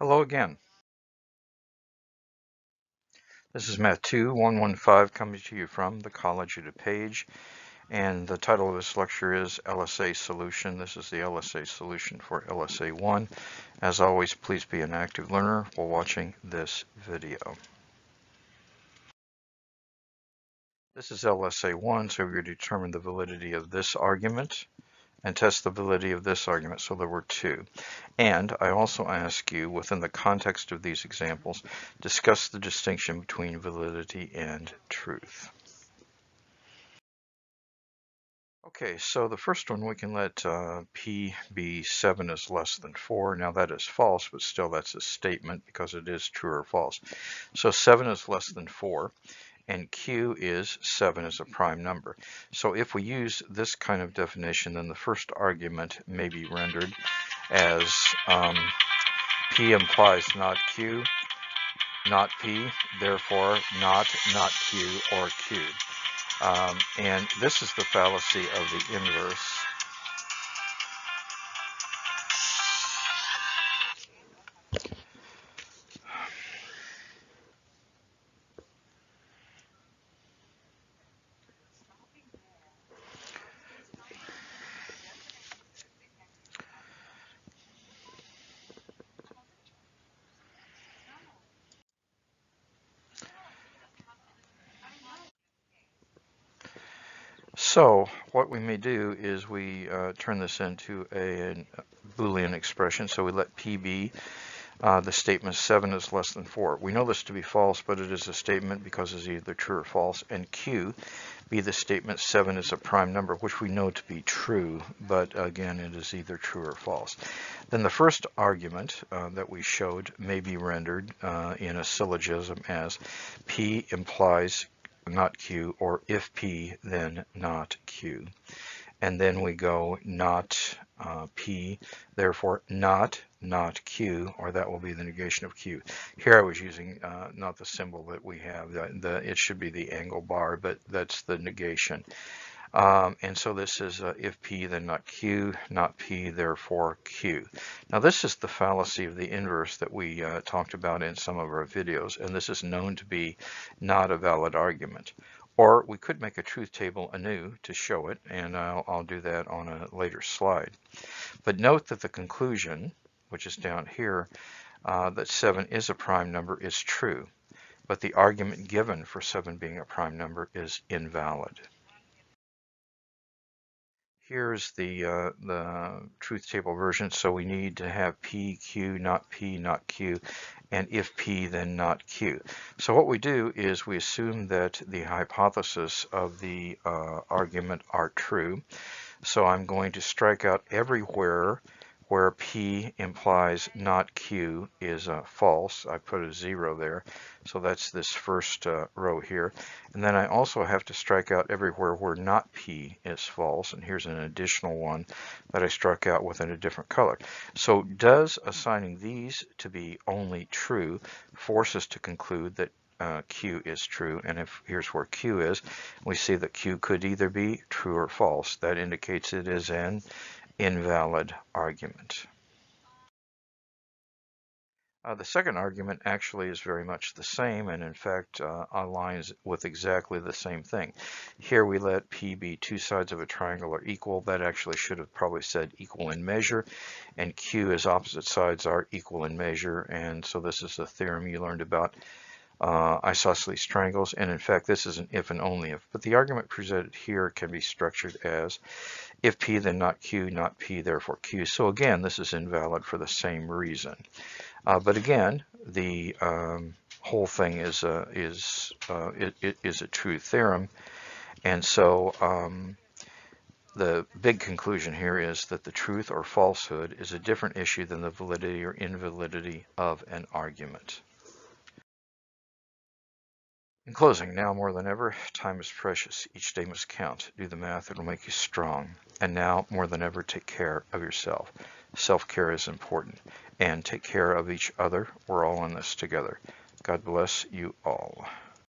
Hello again. This is Math 2-115 coming to you from the College of DuPage, and the title of this lecture is LSA Solution. This is the LSA solution for LSA 1. As always, please be an active learner while watching this video. This is LSA 1, so we're going to determine the validity of this argument and test the validity of this argument, so there were two. And I also ask you, within the context of these examples, discuss the distinction between validity and truth. Okay, so the first one, we can let P be 7 is less than 4. Now that is false, but still that's a statement because it is true or false. So 7 is less than 4. And Q is 7 is a prime number. So if we use this kind of definition, then the first argument may be rendered as P implies not Q, not P, therefore not Q or Q. And this is the fallacy of the inverse. So what we may do is we turn this into a Boolean expression. So we let P be the statement 7 is less than 4. We know this to be false, but it is a statement because it's either true or false. And Q be the statement 7 is a prime number, which we know to be true, but again, it is either true or false. Then the first argument that we showed may be rendered in a syllogism as P implies not Q, or if P, then not Q. And then we go not P, therefore not Q, or that will be the negation of Q. Here I was using not the symbol that we have. It should be the angle bar, but that's the negation. And so this is if P, then not Q, not P, therefore Q. Now this is the fallacy of the inverse that we talked about in some of our videos, and this is known to be not a valid argument. Or we could make a truth table anew to show it, and I'll do that on a later slide. But note that the conclusion, which is down here, that 7 is a prime number is true, but the argument given for 7 being a prime number is invalid. Here's the truth table version. So we need to have P, Q, not Q, and if P, then not Q. So what we do is we assume that the hypothesis of the argument are true. So I'm going to strike out everywhere where P implies not Q is false. I put a 0 there. So that's this first row here. And then I also have to strike out everywhere where not P is false. And here's an additional one that I struck out within a different color. So does assigning these to be only true force us to conclude that Q is true? And if here's where Q is, we see that Q could either be true or false. That indicates it is an invalid argument. The second argument actually is very much the same, and in fact aligns with exactly the same thing. Here we let P be two sides of a triangle are equal. That actually should have probably said equal in measure, and Q as opposite sides are equal in measure, and so this is a theorem you learned about isosceles triangles, and in fact this is an if and only if. But the argument presented here can be structured as if P, then not Q, not P, therefore Q. So again, this is invalid for the same reason. But again, the whole thing is a true theorem, and so the big conclusion here is that the truth or falsehood is a different issue than the validity or invalidity of an argument. In closing, now more than ever, time is precious. Each day must count. Do the math, it'll make you strong. And now, more than ever, take care of yourself. Self-care is important. And take care of each other. We're all in this together. God bless you all.